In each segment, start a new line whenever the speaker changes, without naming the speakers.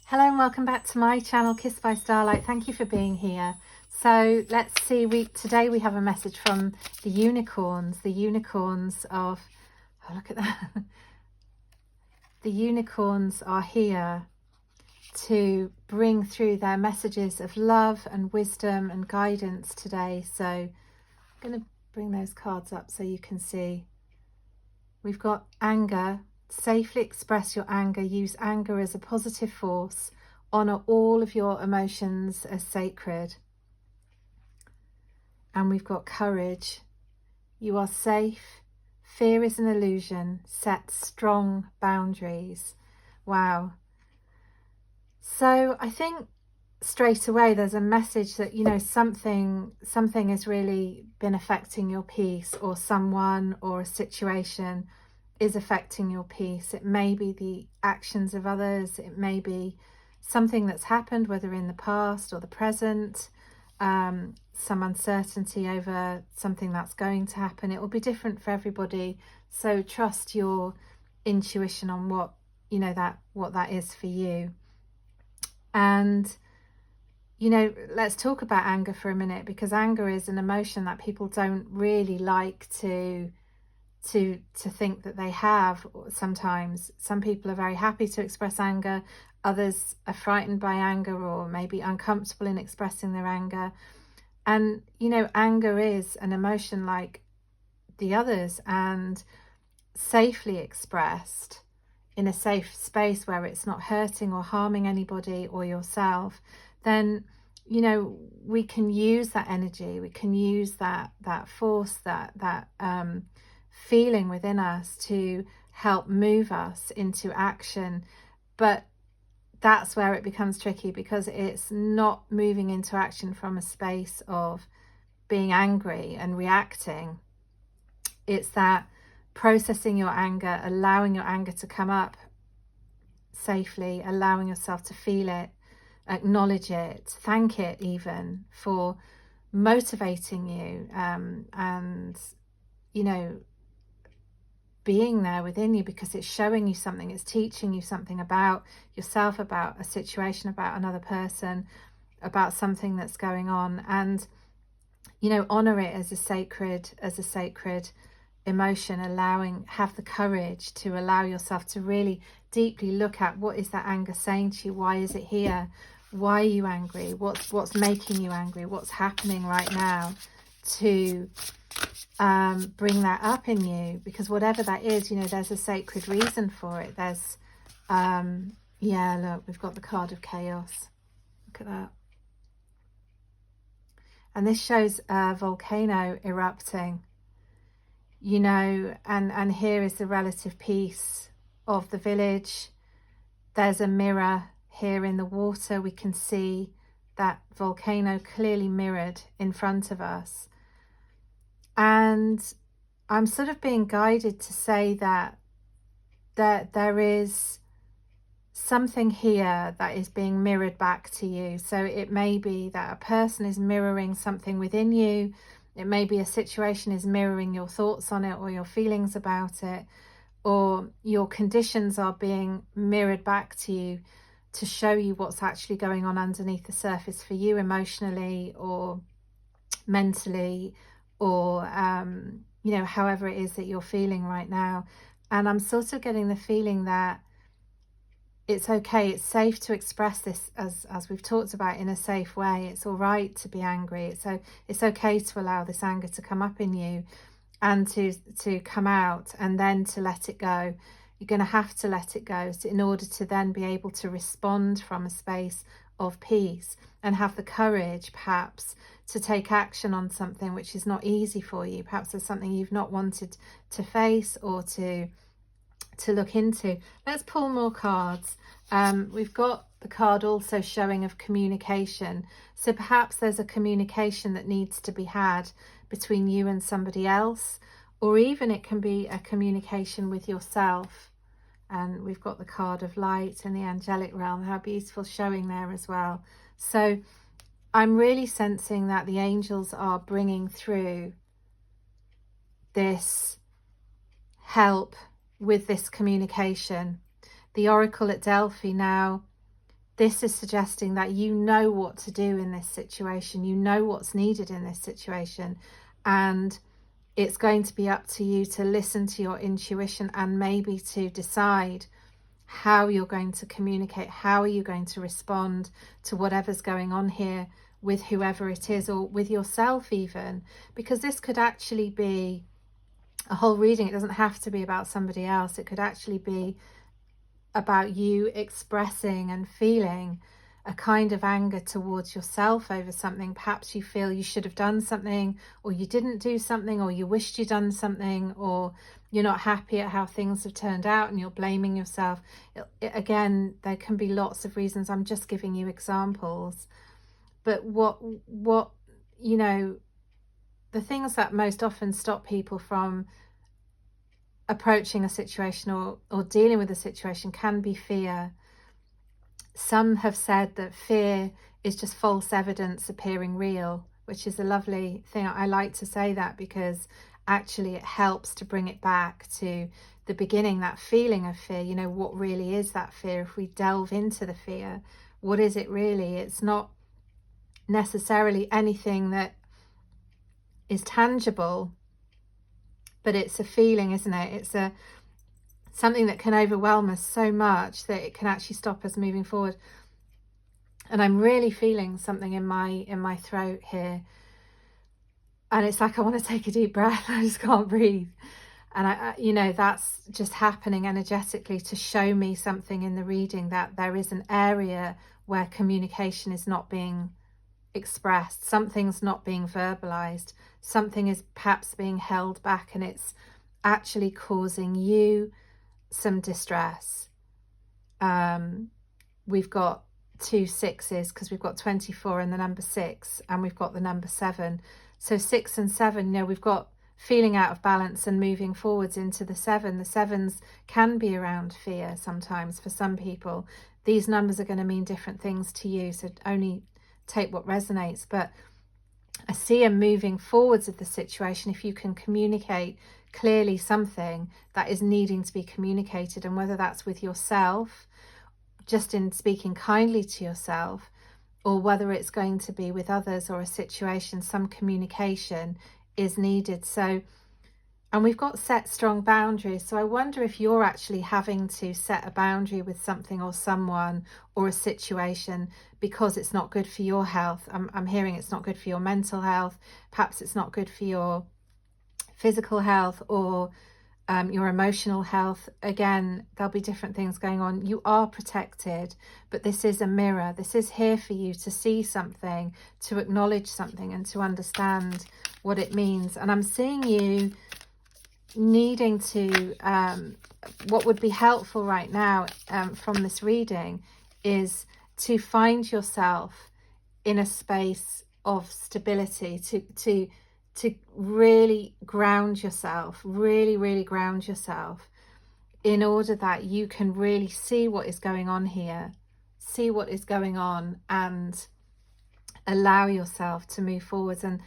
Hello and welcome back to my channel, Kissed by Starlight. Thank you for being here. So let's see, today we have a message from the unicorns. The unicorns of, oh look at that. The unicorns are here to bring through their messages of love and wisdom and guidance today. So I'm going to bring those cards up so you can see. We've got anger. Safely express your anger. Use anger as a positive force. Honor all of your emotions as sacred. And we've got courage. You are safe. Fear is an illusion. Set strong boundaries. Wow. So I think straight away there's a message that, you know, something has really been affecting your peace, or someone or a situation is affecting your peace. It may be the actions of others, it may be something that's happened, whether in the past or the present, some uncertainty over something that's going to happen. It will be different for everybody, so trust your intuition on what that is for you. And let's talk about anger for a minute, because anger is an emotion that people don't really like to think that they have. Sometimes some people are very happy to express anger, others are frightened by anger or maybe uncomfortable in expressing their anger. And anger is an emotion like the others, and safely expressed in a safe space where it's not hurting or harming anybody or yourself, then we can use that energy, we can use that force, that feeling within us to help move us into action. But that's where it becomes tricky, because it's not moving into action from a space of being angry and reacting. It's that processing your anger, allowing your anger to come up safely, allowing yourself to feel it, acknowledge it, thank it even for motivating you, and being there within you, because it's showing you something, it's teaching you something about yourself, about a situation, about another person, about something that's going on. And honor it as a sacred emotion. Have the courage to allow yourself to really deeply look at, what is that anger saying to you? Why is it here? Why are you angry? What's making you angry? What's happening right now to bring that up in you? Because whatever that is, there's a sacred reason for it. There's yeah, look, we've got the card of chaos. Look at that. And this shows a volcano erupting, and here is the relative peace of the village. There's a mirror here in the water. We can see that volcano clearly mirrored in front of us. And I'm sort of being guided to say that there is something here that is being mirrored back to you. So it may be that a person is mirroring something within you. It may be a situation is mirroring your thoughts on it, or your feelings about it, or your conditions are being mirrored back to you to show you what's actually going on underneath the surface for you, emotionally or mentally, or however it is that you're feeling right now. And I'm sort of getting the feeling that it's okay, it's safe to express this, as we've talked about, in a safe way. It's all right to be angry. So it's okay to allow this anger to come up in you and to come out, and then to let it go. You're going to have to let it go in order to then be able to respond from a space of peace, and have the courage perhaps to take action on something which is not easy for you. Perhaps there's something you've not wanted to face or to look into. Let's pull more cards. We've got the card also showing of communication. So perhaps there's a communication that needs to be had between you and somebody else, or even it can be a communication with yourself. And we've got the card of light and the angelic realm. How beautiful, showing there as well. So I'm really sensing that the angels are bringing through this help with this communication. The oracle at Delphi now This is suggesting that you know what to do in this situation, you know what's needed in this situation, and it's going to be up to you to listen to your intuition and maybe to decide how you're going to communicate, how are you going to respond to whatever's going on here with whoever it is, or with yourself even, because this could actually be a whole reading. It doesn't have to be about somebody else. It could actually be about you expressing and feeling a kind of anger towards yourself over something. Perhaps you feel you should have done something, or you didn't do something, or you wished you'd done something, or you're not happy at how things have turned out and you're blaming yourself. Again, there can be lots of reasons. I'm just giving you examples. But what you know, the things that most often stop people from approaching a situation or dealing with a situation can be fear. Some have said that fear is just false evidence appearing real, which is a lovely thing. I like to say that because actually it helps to bring it back to the beginning, that feeling of fear. You know, what really is that fear? If we delve into the fear, what is it really? It's not necessarily anything that is tangible, but it's a feeling, isn't it? It's something that can overwhelm us so much that it can actually stop us moving forward. And I'm really feeling something in my throat here, and it's like I want to take a deep breath. I just can't breathe. And I you know, that's just happening energetically to show me something in the reading, that there is an area where communication is not being expressed, something's not being verbalized, something is perhaps being held back, and it's actually causing you some distress. We've got 2 6s because we've got 24 and the number 6, and we've got the number 7. So 6 and 7, you know, we've got feeling out of balance and moving forwards into the 7. The 7s can be around fear sometimes for some people. These numbers are going to mean different things to you, so only take what resonates. But I see a moving forwards of the situation if you can communicate clearly something that is needing to be communicated, and whether that's with yourself, just in speaking kindly to yourself, or whether it's going to be with others or a situation, some communication is needed. So, and we've got set strong boundaries. So I wonder if you're actually having to set a boundary with something or someone or a situation because it's not good for your health. I'm hearing it's not good for your mental health. Perhaps it's not good for your physical health or your emotional health. Again, there'll be different things going on. You are protected, but this is a mirror. This is here for you to see something, to acknowledge something, and to understand what it means. And I'm seeing you needing to, what would be helpful right now from this reading is to find yourself in a space of stability, to really ground yourself, really ground yourself, in order that you can really see what is going on here, see what is going on, and allow yourself to move forwards. And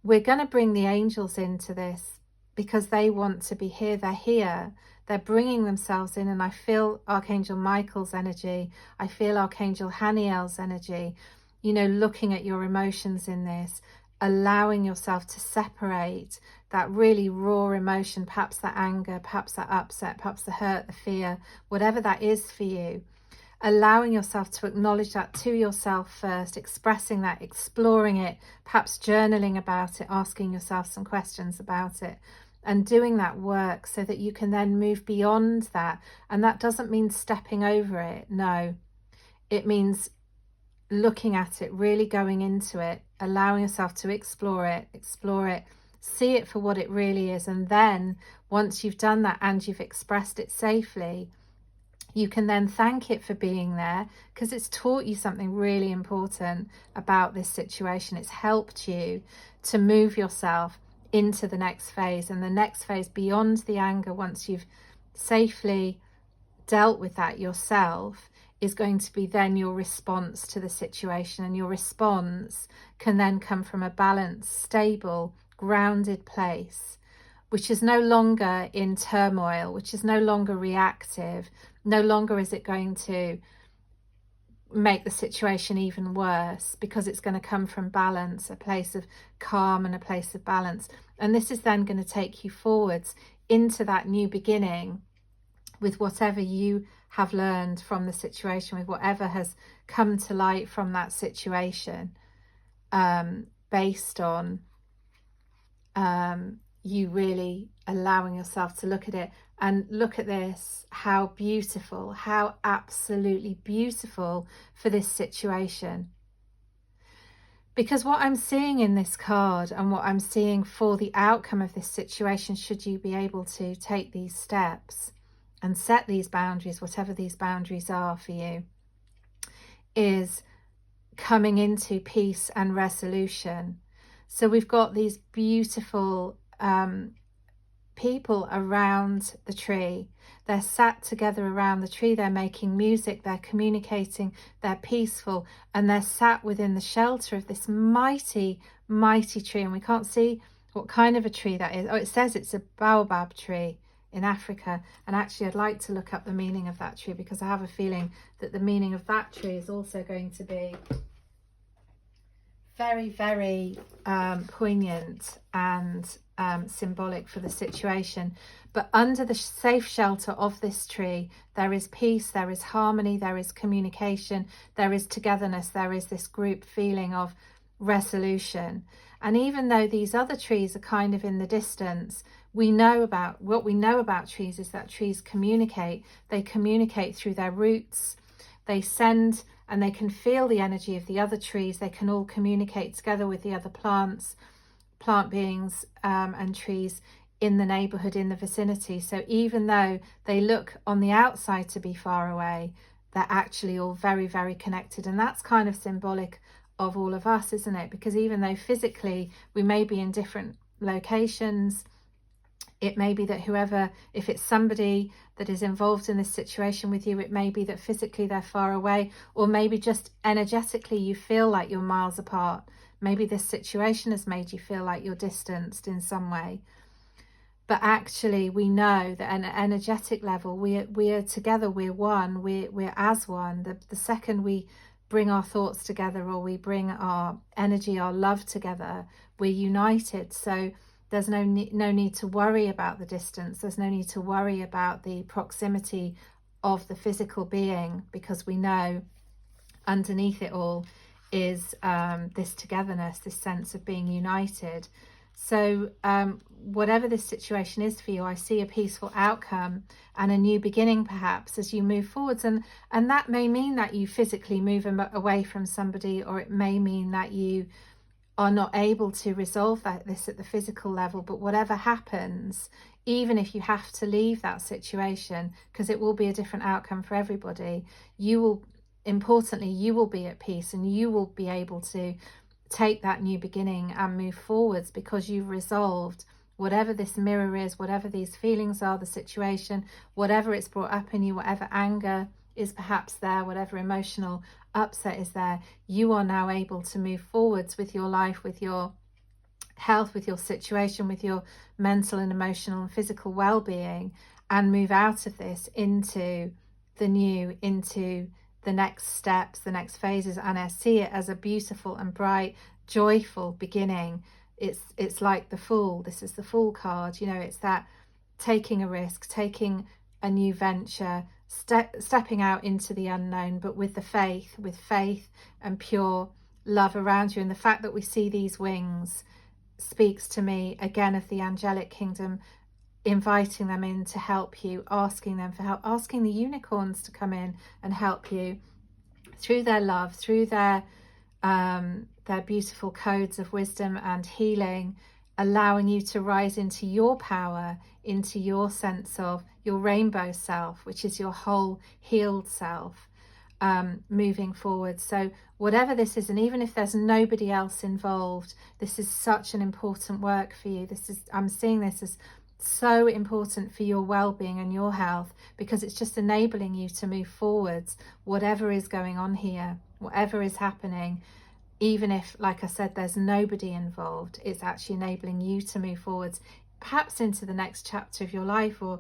we're going to bring the angels into this because they want to be here. They're here. They're bringing themselves in. And I feel Archangel Michael's energy. I feel Archangel Haniel's energy, you know, looking at your emotions in this, allowing yourself to separate that really raw emotion, perhaps that anger, perhaps that upset, perhaps the hurt, the fear, whatever that is for you. Allowing yourself to acknowledge that to yourself first, expressing that, exploring it, perhaps journaling about it, asking yourself some questions about it, and doing that work so that you can then move beyond that. And that doesn't mean stepping over it. No, it means looking at it, really going into it, allowing yourself to explore it, see it for what it really is. And then once you've done that and you've expressed it safely, you can then thank it for being there, because it's taught you something really important about this situation. It's helped you to move yourself into the next phase, and the next phase beyond the anger, once you've safely dealt with that yourself, is going to be then your response to the situation. And your response can then come from a balanced, stable, grounded place, which is no longer in turmoil, which is no longer reactive. No longer is it going to make the situation even worse, because it's going to come from balance, a place of calm and a place of balance. And this is then going to take you forwards into that new beginning with whatever you have learned from the situation, with whatever has come to light from that situation, based on you really allowing yourself to look at it. And look at this, how beautiful, how absolutely beautiful for this situation. Because what I'm seeing in this card, and what I'm seeing for the outcome of this situation, should you be able to take these steps and set these boundaries, whatever these boundaries are for you, is coming into peace and resolution. So we've got these beautiful people around the tree. They're sat together around the tree, they're making music, they're communicating, they're peaceful, and they're sat within the shelter of this mighty, mighty tree. And we can't see what kind of a tree that is. Oh, it says it's a baobab tree in Africa. And actually, I'd like to look up the meaning of that tree, because I have a feeling that the meaning of that tree is also going to be very, very poignant and symbolic for the situation. But under the safe shelter of this tree, there is peace, there is harmony, there is communication, there is togetherness, there is this group feeling of resolution. And even though these other trees are kind of in the distance, we know about, what we know about trees is that trees communicate. They communicate through their roots. They send, and they can feel the energy of the other trees. They can all communicate together with the other plants, plant beings, and trees in the neighborhood, in the vicinity. So even though they look on the outside to be far away, they're actually all very, very connected. And that's kind of symbolic of all of us, isn't it? Because even though physically we may be in different locations, it may be that whoever, if it's somebody that is involved in this situation with you, it may be that physically they're far away, or maybe just energetically you feel like you're miles apart. Maybe this situation has made you feel like you're distanced in some way. But actually we know that at an energetic level, we are together, we're one, we're as one. The second we bring our thoughts together, or we bring our energy, our love together, we're united. So there's no need to worry about the distance. There's no need to worry about the proximity of the physical being, because we know underneath it all is this togetherness, this sense of being united. So whatever this situation is for you, I see a peaceful outcome and a new beginning perhaps as you move forwards. And that may mean that you physically move away from somebody, or it may mean that you are not able to resolve this at the physical level. But whatever happens, even if you have to leave that situation, because it will be a different outcome for everybody, you will, importantly, you will be at peace, and you will be able to take that new beginning and move forwards, because you've resolved whatever this mirror is, whatever these feelings are, the situation, whatever it's brought up in you, whatever anger is perhaps there, whatever emotional upset is there, you are now able to move forwards with your life, with your health, with your situation, with your mental and emotional and physical well-being, and move out of this into the new, into the next steps, the next phases. And I see it as a beautiful and bright, joyful beginning. It's like the Fool. This is the Fool card. You know, it's that taking a risk, taking a new venture, stepping out into the unknown, but with faith and pure love around you. And the fact that we see these wings speaks to me again of the angelic kingdom, inviting them in to help you, asking them for help, asking the unicorns to come in and help you through their love, through their beautiful codes of wisdom and healing, allowing you to rise into your power, into your sense of your rainbow self, which is your whole healed self, moving forward. So whatever this is, and even if there's nobody else involved, this is such an important work for you. I'm seeing this as so important for your well-being and your health, because it's just enabling you to move forwards, whatever is going on here, whatever is happening. Even if, like I said, there's nobody involved, it's actually enabling you to move forwards, perhaps into the next chapter of your life, or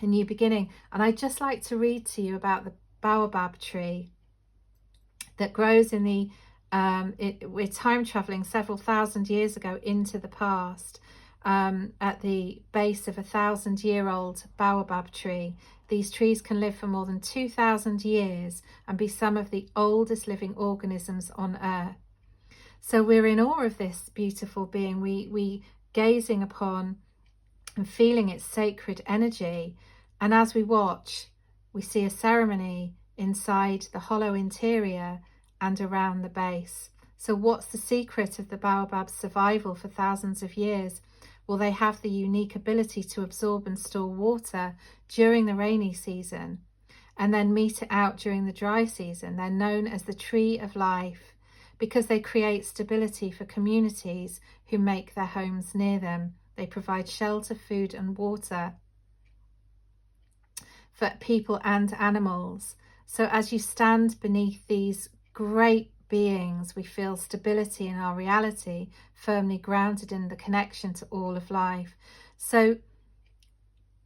a new beginning. And I'd just like to read to you about the baobab tree. that grows in the we're time traveling several thousand years ago into the past, at the base of 1,000-year-old baobab tree. These trees can live for more than 2,000 years and be some of the oldest living organisms on earth. So we're in awe of this beautiful being. We gazing upon and feeling its sacred energy. And as we watch, we see a ceremony inside the hollow interior and around the base. So what's the secret of the baobab's survival for thousands of years? Well, they have the unique ability to absorb and store water during the rainy season and then meet it out during the dry season. They're known as the tree of life because they create stability for communities who make their homes near them. They provide shelter, food and water for people and animals. So as you stand beneath these great beings, we feel stability in our reality, firmly grounded in the connection to all of life. So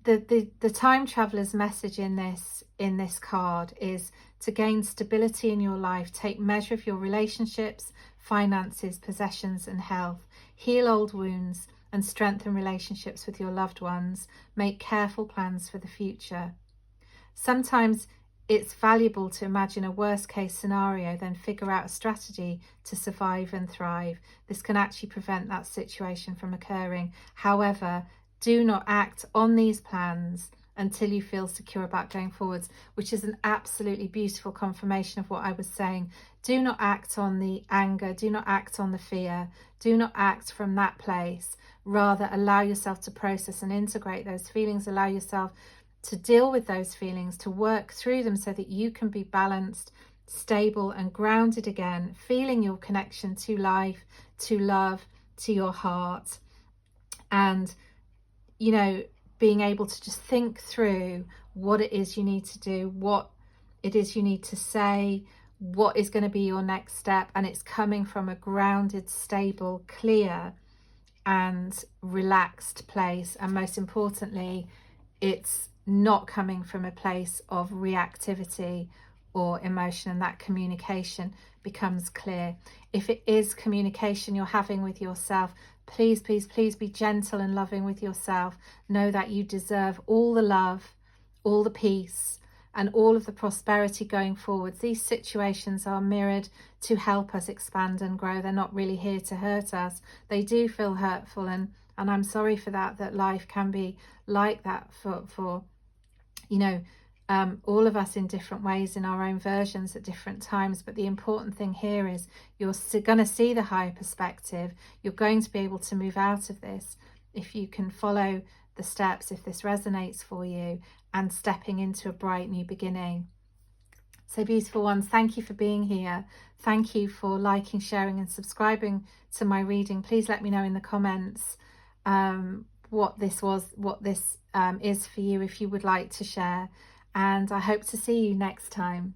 the time traveler's message in this card is to gain stability in your life. Take measure of your relationships, finances, possessions and health. Heal old wounds and strengthen relationships with your loved ones. Make careful plans for the future. Sometimes it's valuable to imagine a worst case scenario, then figure out a strategy to survive and thrive. This can actually prevent that situation from occurring. However, do not act on these plans until you feel secure about going forwards, which is an absolutely beautiful confirmation of what I was saying. Do not act on the anger, do not act on the fear, do not act from that place. Rather, allow yourself to process and integrate those feelings, allow yourself to deal with those feelings, to work through them so that you can be balanced, stable and grounded again, feeling your connection to life, to love, to your heart, and being able to just think through what it is you need to do, what it is you need to say, what is going to be your next step. And it's coming from a grounded, stable, clear and relaxed place. And most importantly, it's not coming from a place of reactivity or emotion, and that communication becomes clear. If it is communication you're having with yourself, please, please, please be gentle and loving with yourself. Know that you deserve all the love, all the peace, and all of the prosperity going forwards. These situations are mirrored to help us expand and grow. They're not really here to hurt us. They do feel hurtful, and I'm sorry for that life can be like that for all of us in different ways, in our own versions at different times. But the important thing here is you're going to see the higher perspective. You're going to be able to move out of this if you can follow the steps, if this resonates for you, and stepping into a bright new beginning. So beautiful ones, thank you for being here. Thank you for liking, sharing and subscribing to my reading. Please let me know in the comments what this is for you, if you would like to share. And I hope to see you next time.